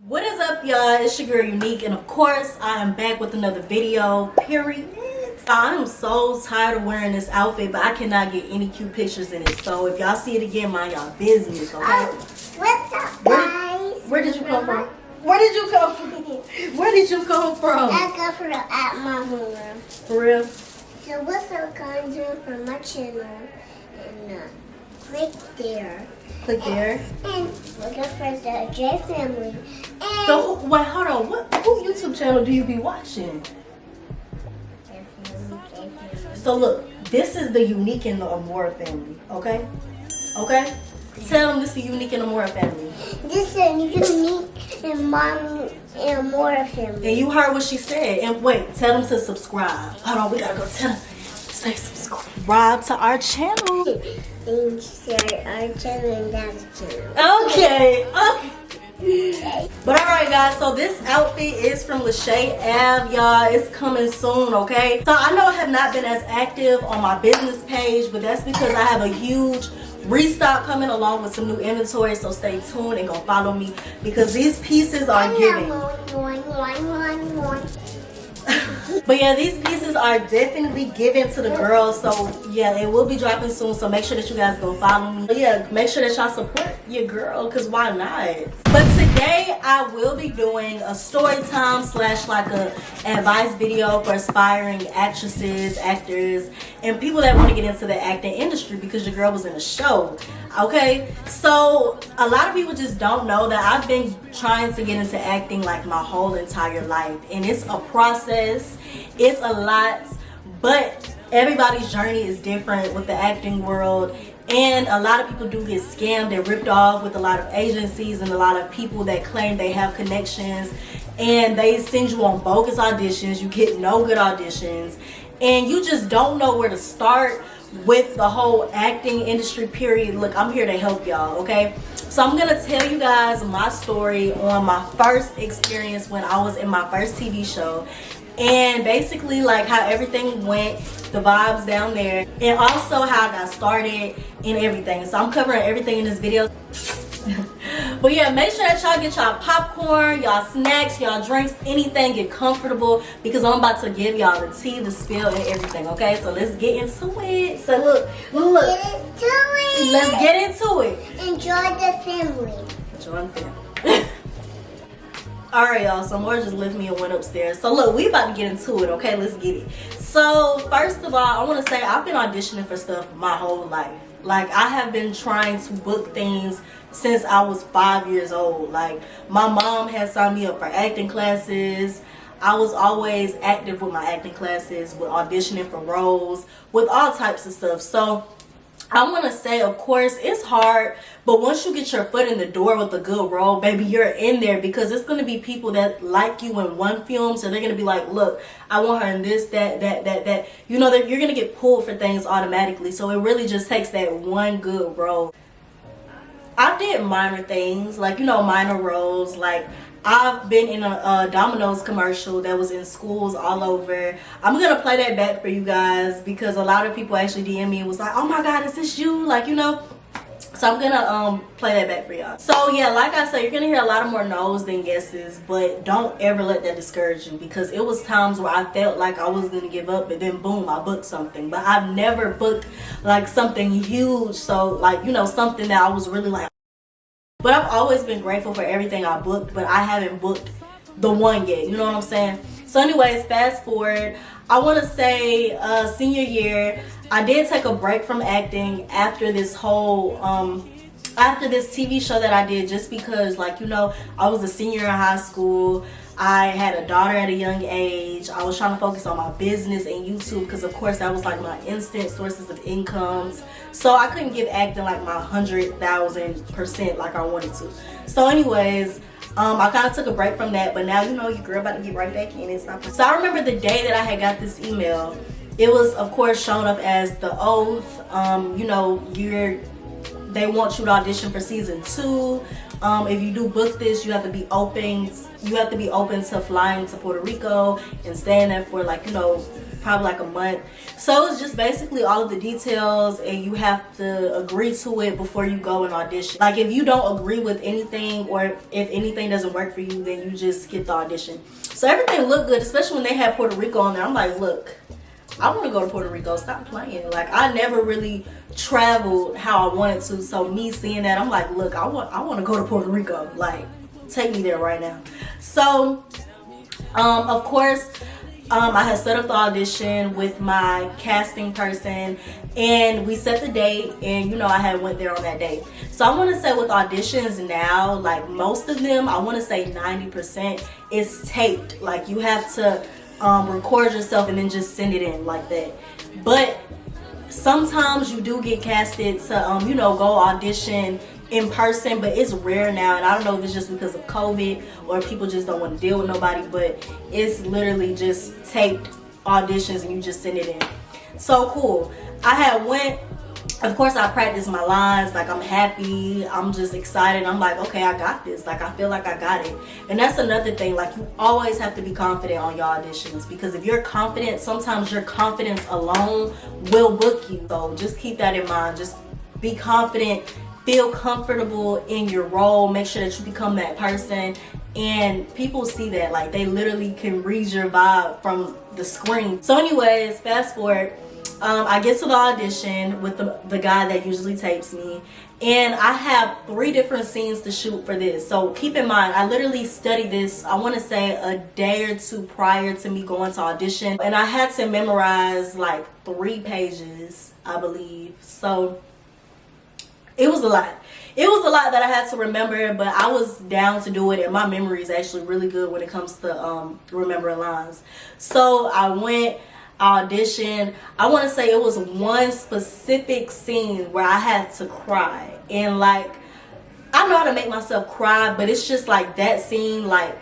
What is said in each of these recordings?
What is up, y'all? It's your girl Unique, and of course I am back with another video, period. I'm so tired of wearing this outfit, but I cannot get any cute pictures in it. So if y'all see it again, mind y'all business, okay? What's up, guys? Where did you come from? Where did you come from? Where did you come from? I come from at my room. For real? So what's up, guys? Doing for my channel, and click there. Click there. And look up for the J family. And So wait, hold on. Who YouTube channel do you be watching? J family. So look, this is the Unique and the Amora family, okay? Okay? Tell them this is the Unique and Amora family. This is Unique and Mom and Mora family. And you heard what she said. And wait, tell them to subscribe. Hold on, we gotta go tell them. Say subscribe to our channel. And share our channel and dad's channel. Okay. But alright guys, so this outfit is from LASHEA Ave, y'all. It's coming soon, okay? So I know I have not been as active on my business page, but that's because I have a huge restock coming along with some new inventory. So stay tuned and go follow me because these pieces are giving. But yeah, these pieces are definitely given to the girls. So yeah, it will be dropping soon. So make sure that you guys go follow me. But yeah, make sure that y'all support your girl, because why not? But today I will be doing a story time slash like a advice video for aspiring actresses, actors, and people that want to get into the acting industry, because your girl was in a show. Okay, so a lot of people just don't know that I've been trying to get into acting like my whole entire life, and it's a process, it's a lot, but everybody's journey is different with the acting world. And a lot of people do get scammed and ripped off with a lot of agencies and a lot of people that claim they have connections, and they send you on bogus auditions. You get no good auditions, and you just don't know where to start with the whole acting industry, period. Look, I'm here to help y'all, okay? So I'm gonna tell you guys my story on my first experience when I was in my first TV show, and basically like how everything went, the vibes down there, and also how I got started and everything. So I'm covering everything in this video. But yeah, make sure that y'all get y'all popcorn, y'all snacks, y'all drinks, anything, get comfortable, because I'm about to give y'all the tea, the spill, and everything, okay? So let's get into it. So look, Get into it. let's get into it. Enjoy the family. Enjoy the family. Alright y'all, so Mora just left me and went upstairs. So look, we about to get into it, okay? Let's get it. So first of all, I want to say I've been auditioning for stuff my whole life. Like, I have been trying to book things since I was 5 years old. Like, my mom had signed me up for acting classes. I was always active with my acting classes, with auditioning for roles, with all types of stuff. So I want to say, of course, it's hard, but once you get your foot in the door with a good role, baby, you're in there, because it's going to be people that like you in one film, so they're going to be like, look, I want her in this, that. You know, that you're going to get pulled for things automatically. So it really just takes that one good role. I did minor things, like, you know, minor roles. Like, I've been in a Domino's commercial that was in schools all over. I'm gonna play that back for you guys, because a lot of people actually DM me and was like, oh my god, is this you? Like, you know. So I'm gonna play that back for y'all. So yeah, like I said, you're gonna hear a lot of more no's than yeses, but don't ever let that discourage you, because it was times where I felt like I was gonna give up, but then boom, I booked something. But I've never booked like something huge, so like, you know, something that I was really like. But I've always been grateful for everything I booked, but I haven't booked the one yet, you know what I'm saying? So anyways, fast forward, I want to say senior year, I did take a break from acting after this whole after this TV show that I did, just because, like, you know, I was a senior in high school. I had a daughter at a young age. I was trying to focus on my business and YouTube, because of course that was like my instant sources of incomes. So I couldn't give acting like my 100,000% like I wanted to. So anyways, I kind of took a break from that, but now, you know, your girl about to get right back in. It's not. So I remember the day that I had got this email. It was, of course, shown up as the oath. You know, they want you to audition for season 2. If you do book this, you have to be open. You have to be open to flying to Puerto Rico and staying there for, like, you know, probably like a month. So it's just basically all of the details, and you have to agree to it before you go and audition. Like if you don't agree with anything, or if anything doesn't work for you, then you just skip the audition. So everything looked good, especially when they had Puerto Rico on there. I'm like, look, I want to go to Puerto Rico. Stop playing. Like I never really traveled how I wanted to. So me seeing that, I'm like, look, I want to go to Puerto Rico. Like, take me there right now. So, of course, I had set up the audition with my casting person, and we set the date, and you know I had went there on that date. So I want to say with auditions now, like most of them, I want to say 90% is taped. Like you have to record yourself and then just send it in like that. But sometimes you do get casted to you know, go audition in person, but it's rare now, and I don't know if it's just because of COVID or people just don't want to deal with nobody, but it's literally just taped auditions and you just send it in. So cool. I had went, of course I practiced my lines, like I'm happy, I'm just excited, I'm like, okay, I got this, like I feel like I got it. And that's another thing, like you always have to be confident on your auditions, because if you're confident, sometimes your confidence alone will book you. So just keep that in mind. Just be confident, feel comfortable in your role, make sure that you become that person, and people see that. Like they literally can read your vibe from the screen. So anyways, fast forward, I get to the audition with the guy that usually tapes me, and I have 3 different scenes to shoot for this. So keep in mind, I literally studied this, I want to say a day or 2 prior to me going to audition, and I had to memorize like 3 pages, I believe. So it was a lot. It was a lot that I had to remember, but I was down to do it, and my memory is actually really good when it comes to remembering lines. So I went, auditioned. I want to say it was one specific scene where I had to cry, and like I know how to make myself cry, but it's just like that scene, like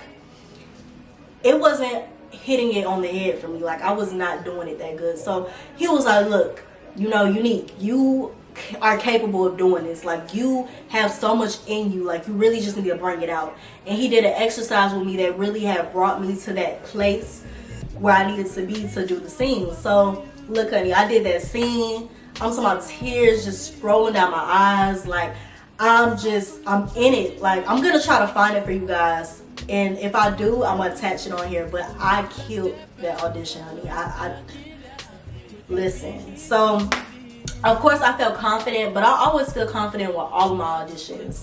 it wasn't hitting it on the head for me. Like I was not doing it that good. So he was like, look, you know, Unique, you are capable of doing this. Like you have so much in you, like you really just need to bring it out. And he did an exercise with me that really had brought me to that place where I needed to be to do the scene. So look, honey, I did that scene. I'm talking about tears just rolling down my eyes. Like I'm in it. Like I'm gonna try to find it for you guys, and if I do, I'm gonna attach it on here. But I killed that audition, honey. I listen. So of course I felt confident, but I always feel confident with all of my auditions.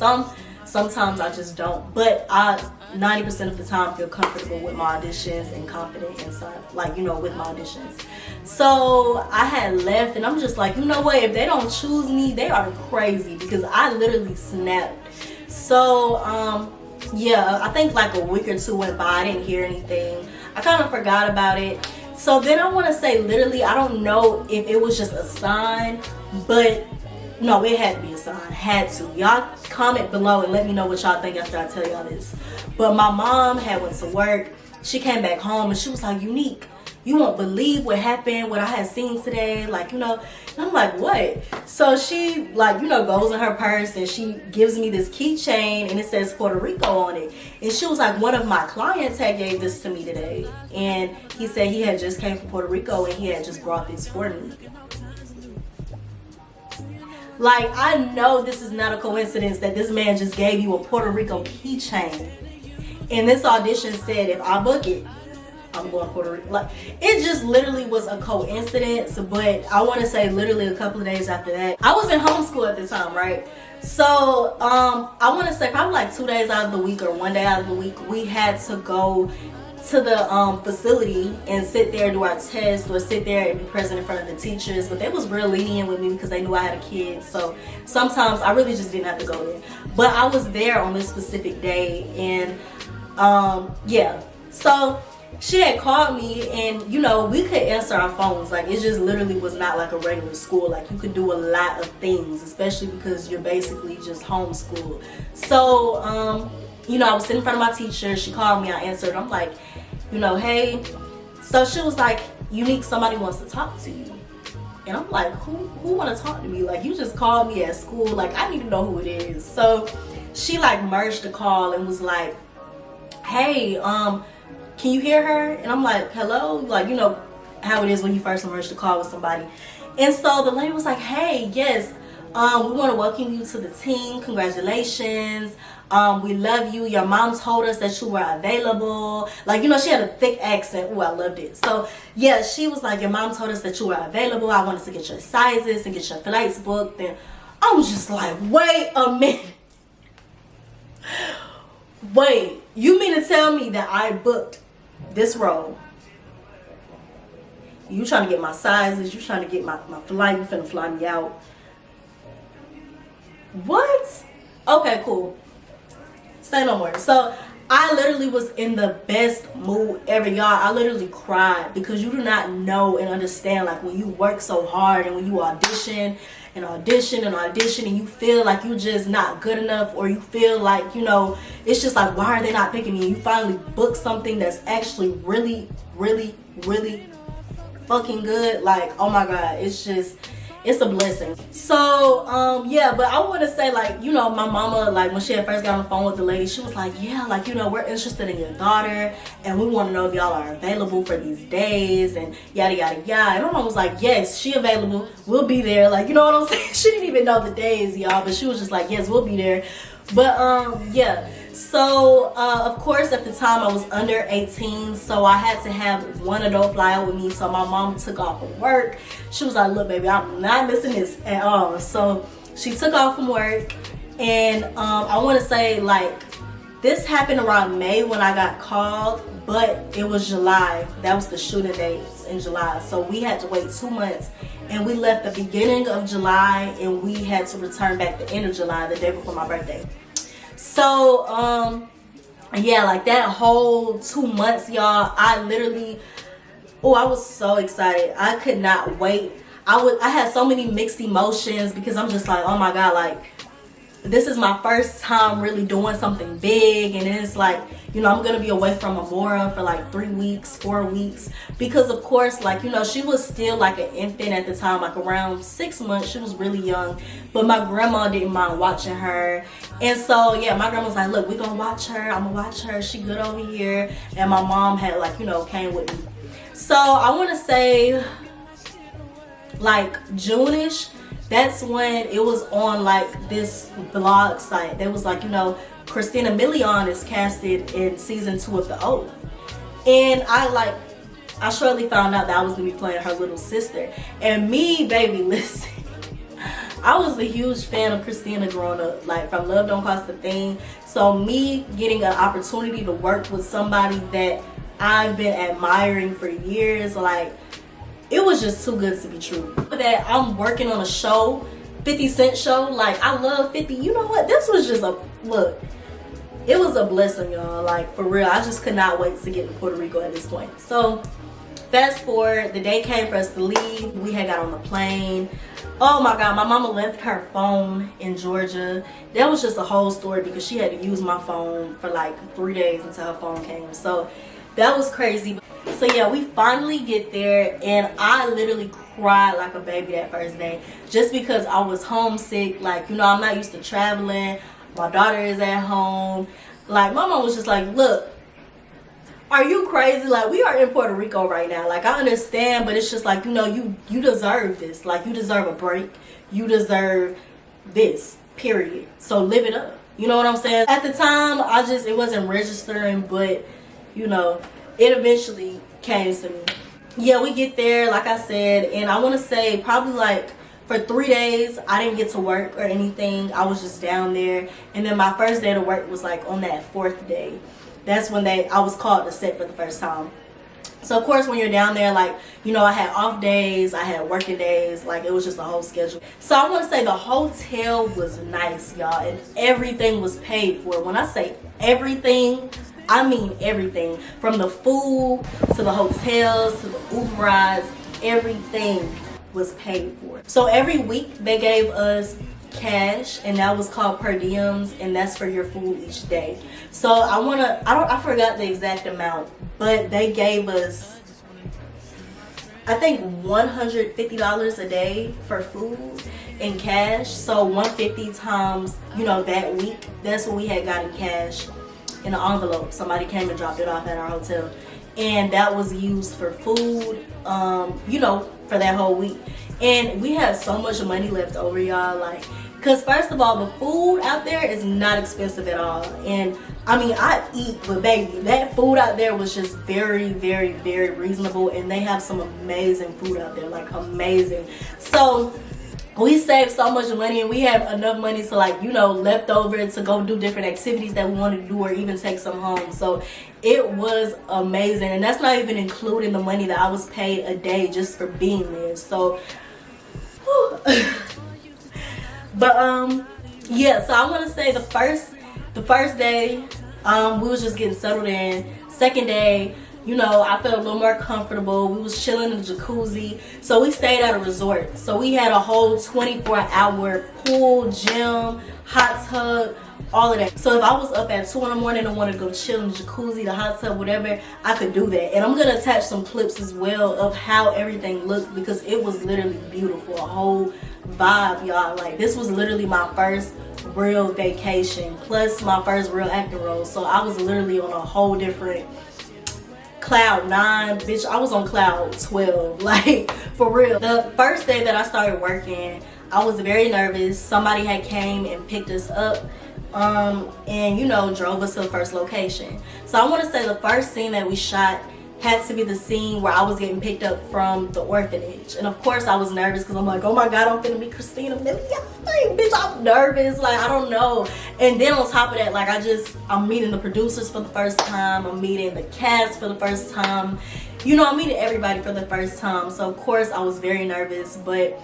Sometimes I just don't, but I 90% of the time feel comfortable with my auditions and confident inside, like, you know, with my auditions. So I had left, and I'm just like, you know what, if they don't choose me, they are crazy, because I literally snapped. So yeah, I think like a week or 2 went by, I didn't hear anything. I kind of forgot about it. So then I want to say, literally, I don't know if it was just a sign, but no, it had to be a sign. Had to. Y'all comment below and let me know what y'all think after I tell y'all this. But my mom had went to work. She came back home and she was like, Unique, you won't believe what happened, what I had seen today. Like, you know, and I'm like, what? So she, like, you know, goes in her purse and she gives me this keychain and it says Puerto Rico on it. And she was like, one of my clients had gave this to me today. And he said he had just came from Puerto Rico and he had just brought this for me. Like, I know this is not a coincidence that this man just gave you a Puerto Rico keychain. And this audition said, if I book it, I'm going to Puerto Rico. Like, it just literally was a coincidence. But I want to say literally a couple of days after that, I was in homeschool at the time, right? So I want to say probably like 2 days out of the week or 1 day out of the week, we had to go to the facility and sit there, do our test, or sit there and be present in front of the teachers. But they was real lenient with me because they knew I had a kid, so sometimes I really just didn't have to go there. But I was there on this specific day, and yeah, so she had called me, and you know, we could answer our phones. Like, it just literally was not like a regular school. Like, you could do a lot of things, especially because you're basically just homeschooled. So you know, I was sitting in front of my teacher. She called me, I answered. I'm like, you know, hey. So she was like, Unique, somebody wants to talk to you. And I'm like, who want to talk to me? Like, you just called me at school. Like, I need to know who it is. So she like merged the call and was like, hey, can you hear her? And I'm like, hello? Like, you know, how it is when you first emerge the call with somebody. And so the lady was like, hey, yes, we want to welcome you to the team. Congratulations. We love you. Your mom told us that you were available. Like, you know, she had a thick accent. Ooh, I loved it. So, yeah, she was like, your mom told us that you were available. I wanted to get your sizes and get your flights booked. And I was just like, wait a minute. Wait, you mean to tell me that I booked this role? You trying to get my sizes. You trying to get my flight. You finna fly me out. What? Okay, cool. Say no more. So I literally was in the best mood ever, y'all. I literally cried because you do not know and understand, like, when you work so hard and when you audition and audition and audition and you feel like you're just not good enough, or you feel like, you know, it's just like, why are they not picking me? And you finally book something that's actually really, really, really fucking good. Like, oh my God, it's just, it's a blessing. So yeah, but I want to say, like, you know, my mama, like, when she had first got on the phone with the lady, she was like, yeah, like, you know, we're interested in your daughter and we want to know if y'all are available for these days and yada yada yada. And my mom was like, yes, she available, we'll be there. Like, you know what I'm saying? She didn't even know the days, y'all, but she was just like, yes, we'll be there. But yeah, so of course at the time I was under 18, so I had to have one adult fly out with me. So my mom took off from work. She was like, look baby, I'm not missing this at all. So she took off from work, and I want to say, like, this happened around May when I got called, but it was July. That was the shooting dates in July. So we had to wait 2 months, and we left the beginning of July, and we had to return back the end of July, the day before my birthday. So yeah, like that whole 2 months, y'all, I literally, oh, I was so excited. I could not wait. I had so many mixed emotions because I'm just like, oh my God, like, this is my first time really doing something big. And it's like, you know, I'm gonna be away from Amora for like 3 weeks, 4 weeks, because of course, like, you know, she was still like an infant at the time, like around 6 months. She was really young, but my grandma didn't mind watching her. And so yeah, my grandma was like, look, we're gonna watch her, I'm gonna watch her, she good over here. And my mom had, like, you know, came with me. So I want to say like June-ish, that's when it was on like this blog site. They was like, you know, Christina Milian is casted in season 2 of The Oath. And I shortly found out that I was gonna be playing her little sister. And me, baby, listen, I was a huge fan of Christina growing up, like from Love Don't Cost a Thing. So me getting an opportunity to work with somebody that I've been admiring for years, like, it was just too good to be true. That I'm working on a show, 50 Cent show. Like, I love 50. You know what? This was just a, look, it was a blessing, y'all. Like, for real. I just could not wait to get to Puerto Rico at this point. So, fast forward, the day came for us to leave. We had got on the plane. Oh my God, my mama left her phone in Georgia. That was just a whole story because she had to use my phone for like 3 days until her phone came. So, that was crazy. So yeah, we finally get there, and I literally cried like a baby that first day just because I was homesick. Like, you know, I'm not used to traveling. My daughter is at home. Like, my mom was just like, look, are you crazy? Like, we are in Puerto Rico right now. Like, I understand, but it's just like, you know, you deserve this. Like, you deserve a break. You deserve this, period. So live it up. You know what I'm saying? At the time, it wasn't registering, but, you know, it eventually came to me. Yeah, we get there, like I said, and I want to say probably like for 3 days, I didn't get to work or anything. I was just down there. And then my first day to work was like on that 4th day. That's when I was called to set for the first time. So of course, when you're down there, like, you know, I had off days, I had working days, like, it was just a whole schedule. So I want to say the hotel was nice, y'all, and everything was paid for. When I say everything, I mean everything. From the food to the hotels to the Uber rides, everything was paid for. So every week they gave us cash, and that was called per diems, and that's for your food each day. So I forgot the exact amount, but they gave us, I think, $150 a day for food in cash. So 150 times, you know, that week, that's what we had got in cash in an envelope. Somebody came and dropped it off at our hotel. and that was used for food, you know, for that whole week. And we had so much money left over, y'all, like, because first of all, the food out there is not expensive at all. And I mean, I eat, but baby, that food out there was just very, very, very reasonable. And they have some amazing food out there, like amazing. So we saved so much money, and we have enough money to, like, you know, left over to go do different activities that we wanted to do, or even take some home. So it was amazing. And that's not even including the money that I was paid a day just for being there. So but yeah, so I want to say the first day we was just getting settled in. Second day, you know, I felt a little more comfortable. We was chilling in the jacuzzi. So we stayed at a resort. So we had a whole 24-hour pool, gym, hot tub, all of that. So if I was up at 2 in the morning and wanted to go chill in the jacuzzi, the hot tub, whatever, I could do that. And I'm going to attach some clips as well of how everything looked, because it was literally beautiful. A whole vibe, y'all. Like, this was literally my first real vacation, plus my first real acting role. So I was literally on a whole different cloud 9, bitch. I was on cloud 12, like, for real. The first day that I started working, I was very nervous. Somebody had came and picked us up, and, you know, drove us to the first location. So I want to say the first scene that we shot had to be the scene where I was getting picked up from the orphanage. And of course I was nervous, because I'm like, oh my God, I'm finna be Christina. Bitch, I'm nervous, like, I don't know. And then on top of that, like, I'm meeting the producers for the first time. I'm meeting the cast for the first time. You know, I'm meeting everybody for the first time. So of course I was very nervous, but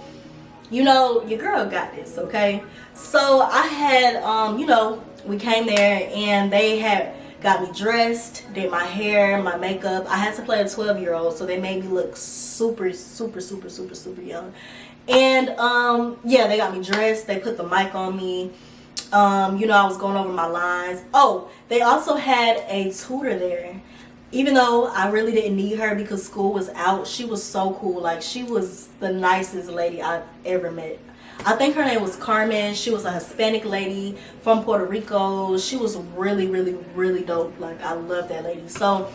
you know, your girl got this, okay? So I had, you know, we came there and they had got me dressed, did my hair, my makeup. I had to play a 12-year-old, so they made me look super, super, super, super, super young. And yeah, they got me dressed. They put the mic on me. You know, I was going over my lines. Oh, they also had a tutor there. Even though I really didn't need her because school was out, she was so cool. Like, she was the nicest lady I've ever met. I think her name was Carmen. She was a Hispanic lady from Puerto Rico. She was really, really, really dope. Like, I love that lady. So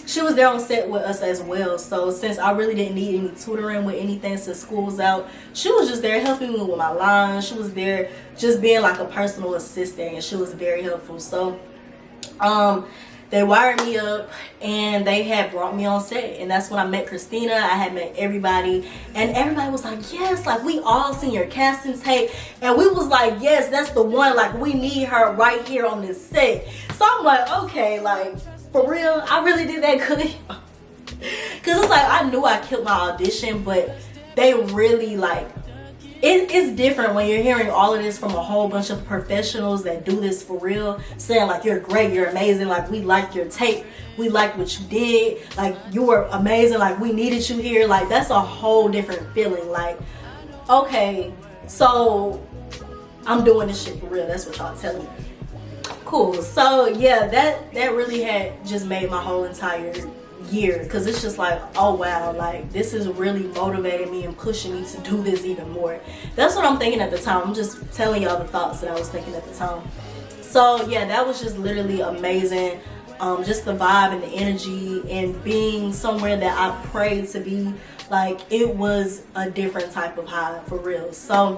she was there on set with us as well. So since I really didn't need any tutoring with anything since school was out, she was just there helping me with my lines. She was there just being like a personal assistant, and she was very helpful. So they wired me up and they had brought me on set, and that's when I met Christina. I had met everybody, and everybody was like, yes, like, we all seen your casting tape, and we was like, yes, that's the one, like, we need her right here on this set. So I'm like, okay, like, for real, I really did that good. Because it's like, I knew I killed my audition, but they really, like, it's different when you're hearing all of this from a whole bunch of professionals that do this for real, saying like, you're great, you're amazing, like, we like your tape, we like what you did, like, you were amazing, like, we needed you here. Like, that's a whole different feeling. Like, okay, so I'm doing this shit for real. That's what y'all telling me. Cool. So yeah, that really had just made my whole entire year, because it's just like, oh wow, like, this is really motivating me and pushing me to do this even more. That's what I'm thinking at the time. I'm just telling y'all the thoughts that I was thinking at the time. So yeah, that was just literally amazing. Just the vibe and the energy and being somewhere that I prayed to be, like, it was a different type of high for real. So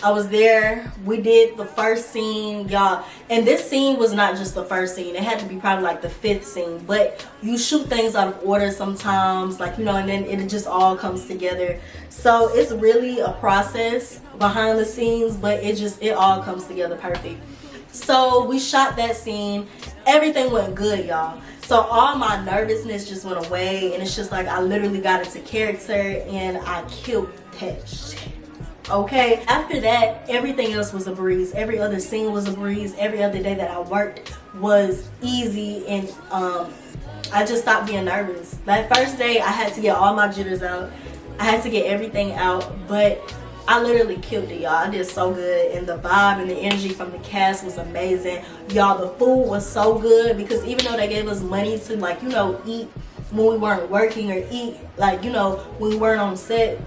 I was there. We did the first scene, y'all. And this scene was not just the first scene. It had to be probably like the 5th scene. But you shoot things out of order sometimes, like, you know, and then it just all comes together. So it's really a process behind the scenes, but it all comes together perfect. So we shot that scene. Everything went good, y'all. So all my nervousness just went away. And it's just like, I literally got into character and I killed that shit. Okay, after that, everything else was a breeze. Every other scene was a breeze. Every other day that I worked was easy, and I just stopped being nervous. That first day, I had to get all my jitters out. I had to get everything out, but I literally killed it, y'all. I did so good, and the vibe and the energy from the cast was amazing. Y'all, the food was so good, because even though they gave us money to, like, you know, eat when we weren't working, or eat, like, you know, when we weren't on set,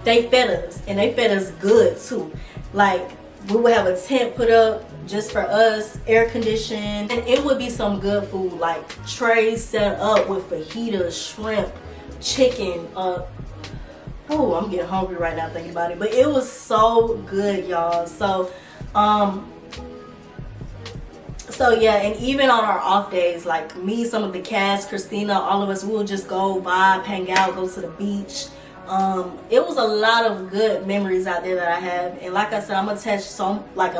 they fed us, and they fed us good too. Like, We would have a tent put up just for us, air conditioned, and it would be some good food, like trays set up with fajitas, shrimp, chicken. Oh, I'm getting hungry right now thinking about it, but it was so good, y'all. So yeah, and even on our off days, like me, some of the cast, Christina, all of us, we would just go vibe, hang out, go to the beach. It was a lot of good memories out there that I have, and like I said, I'm gonna touch a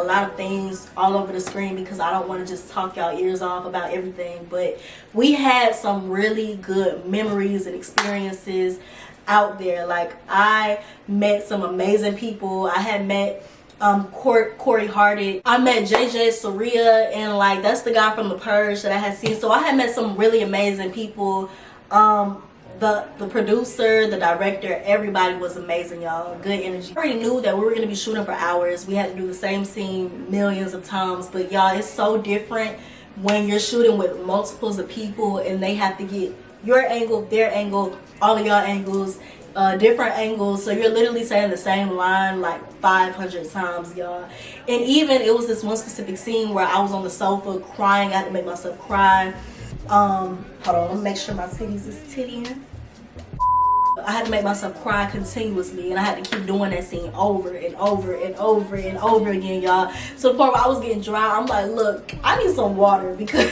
lot of things all over the screen because I don't want to just talk y'all ears off about everything. But we had some really good memories and experiences out there. Like, I met some amazing people. I had met Corey Harded. I met JJ Soria, and like, that's the guy from The Purge that I had seen. So I had met some really amazing people. The producer, the director, everybody was amazing, y'all. Good energy. I already knew that we were gonna be shooting for hours. We had to do the same scene millions of times, but y'all, it's so different when you're shooting with multiples of people and they have to get your angle, their angle, all of y'all angles, different angles. So you're literally saying the same line like 500 times, y'all. And even it was this one specific scene where I was on the sofa crying. I had to make myself cry. Hold on, let me make sure my titties is tittying. I had to make myself cry continuously, and I had to keep doing that scene over and over and over and over again, y'all. To the point where I was getting dry. I'm like, look, I need some water because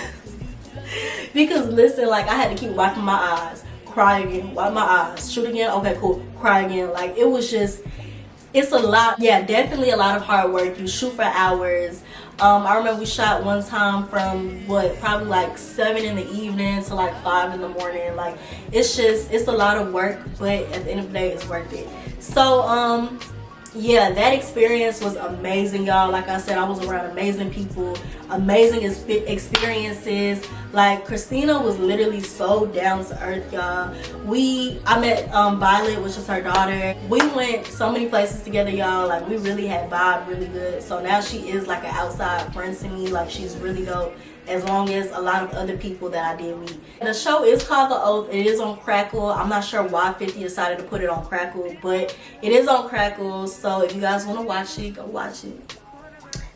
listen, like, I had to keep wiping my eyes, cry again, wipe my eyes, shoot again, okay, cool, cry again. Like, it was just, it's a lot. Yeah, definitely a lot of hard work. You shoot for hours. I remember we shot one time from probably like 7 in the evening to like 5 in the morning. Like, it's a lot of work, but at the end of the day, it's worth it. So yeah, that experience was amazing, y'all. Like I said, I was around amazing people, amazing experiences. Like, Christina was literally so down to earth, y'all. I met Violet, which is her daughter. We went so many places together, y'all. Like, we really had vibe really good. So now she is like an outside friend to me. Like, she's really dope, as long as a lot of other people that I did meet. The show is called The Oath. It is on Crackle. I'm not sure why 50 decided to put it on Crackle, but it is on Crackle. So if you guys want to watch it, go watch it.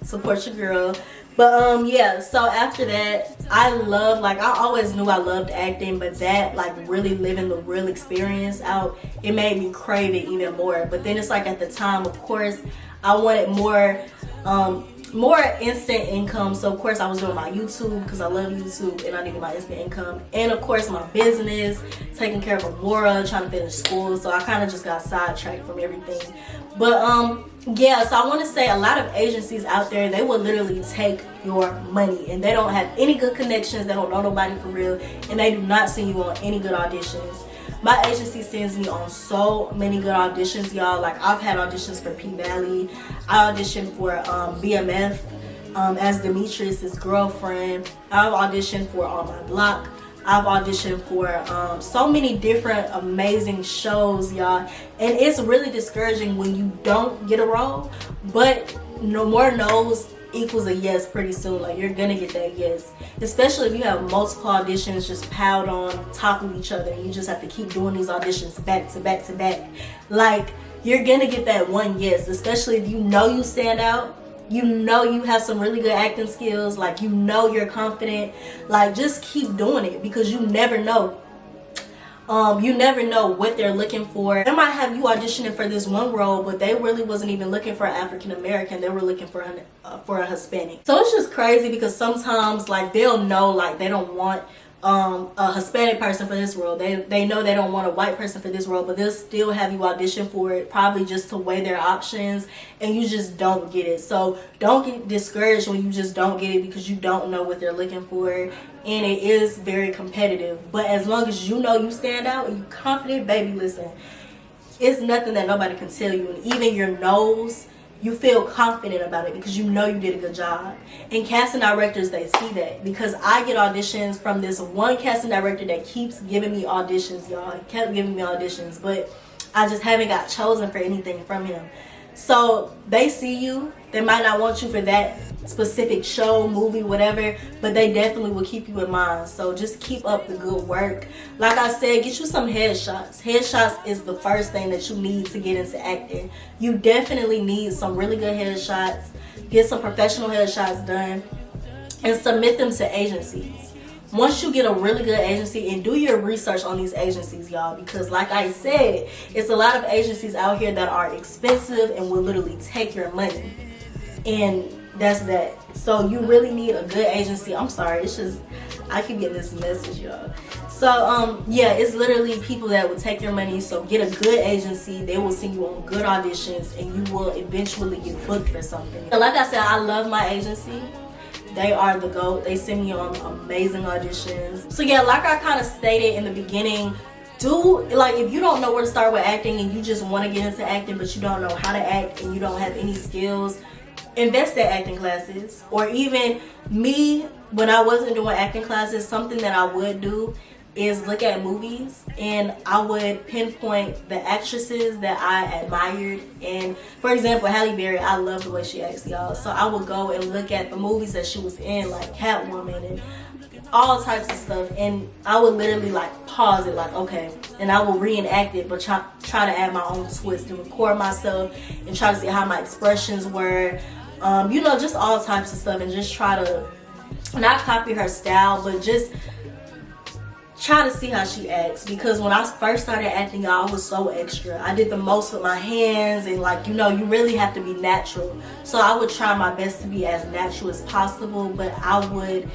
Support your girl. But yeah, so after that, I always knew I loved acting, but that, like, really living the real experience out, it made me crave it even more. But then it's like, at the time, of course, I wanted more instant income. So of course I was doing my YouTube because I love YouTube and I needed my instant income, and of course my business, taking care of Amora, trying to finish school. So I kind of just got sidetracked from everything. But yeah, so I want to say, a lot of agencies out there, they will literally take your money, and they don't have any good connections, they don't know nobody for real, and they do not send you on any good auditions. My agency sends me on so many good auditions, y'all. Like, I've had auditions for P-Valley. I auditioned for BMF as Demetrius's girlfriend. I've auditioned for On My Block. I've auditioned for so many different amazing shows, y'all. And it's really discouraging when you don't get a role, but no more no's equals a yes pretty soon. Like, you're gonna get that yes, especially if you have multiple auditions just piled on top of each other and you just have to keep doing these auditions back to back to back. Like, you're gonna get that one yes, especially if you know you stand out, you know you have some really good acting skills, like, you know you're confident. Like, just keep doing it, because you never know. You never know what they're looking for. They might have you auditioning for this one role, but they really wasn't even looking for an African American. They were looking for a Hispanic. So it's just crazy, because sometimes, like, they'll know, like, they don't want a Hispanic person for this role. They know they don't want a white person for this role, but they'll still have you audition for it, probably just to weigh their options, and you just don't get it. So don't get discouraged when you just don't get it, because you don't know what they're looking for, and it is very competitive. But as long as you know you stand out and you're confident, baby, listen, it's nothing that nobody can tell you. And even your nose, you feel confident about it because you know you did a good job. And casting directors, they see that, because I get auditions from this one casting director that keeps giving me auditions, y'all. He kept giving me auditions, but I just haven't got chosen for anything from him. So they see you. They might not want you for that specific show, movie, whatever, but they definitely will keep you in mind. So just keep up the good work. Like I said, get you some headshots. Headshots is the first thing that you need to get into acting. You definitely need some really good headshots. Get some professional headshots done and submit them to agencies. Once you get a really good agency, and do your research on these agencies, y'all, because like I said, it's a lot of agencies out here that are expensive and will literally take your money. And that's that. So you really need a good agency. I'm sorry, it's just, I keep getting this message, y'all. So yeah, it's literally people that will take your money. So get a good agency. They will send you on good auditions and you will eventually get booked for something. Like I said, I love my agency. They are the GOAT. They send me on amazing auditions. So yeah, like I kind of stated in the beginning, if you don't know where to start with acting and you just want to get into acting but you don't know how to act and you don't have any skills, invest in acting classes. Or even me, when I wasn't doing acting classes, something that I would do is look at movies and I would pinpoint the actresses that I admired. And for example, Halle Berry, I love the way she acts, y'all. So I would go and look at the movies that she was in, like Catwoman and all types of stuff, and I would literally like pause it, like okay, and I will reenact it, but try to add my own twist and record myself and try to see how my expressions were, you know, just all types of stuff, and just try to not copy her style, but just try to see how she acts. Because when I first started acting, y'all, I was so extra. I did the most with my hands, and like, you know, you really have to be natural. So I would try my best to be as natural as possible, but I would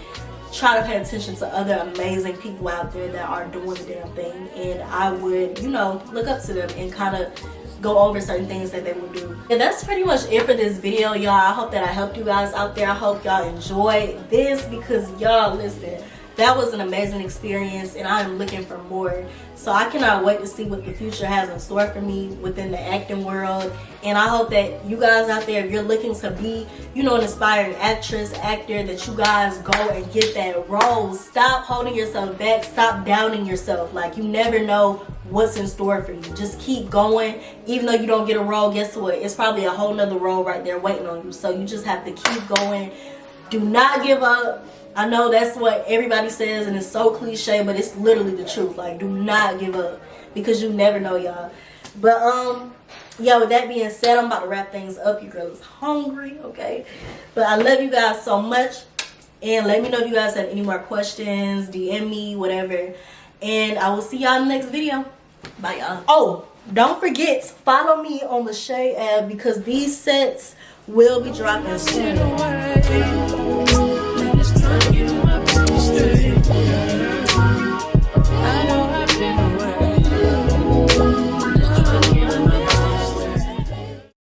try to pay attention to other amazing people out there that are doing the damn thing, and I would, you know, look up to them and kind of go over certain things that they would do. And that's pretty much it for this video, y'all. I hope that I helped you guys out there. I hope y'all enjoyed this, because y'all, listen, that was an amazing experience and I'm looking for more. So I cannot wait to see what the future has in store for me within the acting world. And I hope that you guys out there, if you're looking to be, you know, an aspiring actress, actor, that you guys go and get that role. Stop holding yourself back. Stop doubting yourself. Like, you never know what's in store for you. Just keep going. Even though you don't get a role, guess what? It's probably a whole nother role right there waiting on you. So you just have to keep going. Do not give up. I know that's what everybody says and it's so cliche, but it's literally the truth. Like, do not give up, because you never know, y'all. But yeah, with that being said, I'm about to wrap things up. Your girl is hungry, okay? But I love you guys so much, and let me know if you guys have any more questions. DM me, whatever, and I will see y'all in the next video. Bye, y'all. Oh, don't forget, follow me on the LASHEA app, because these sets will be dropping soon.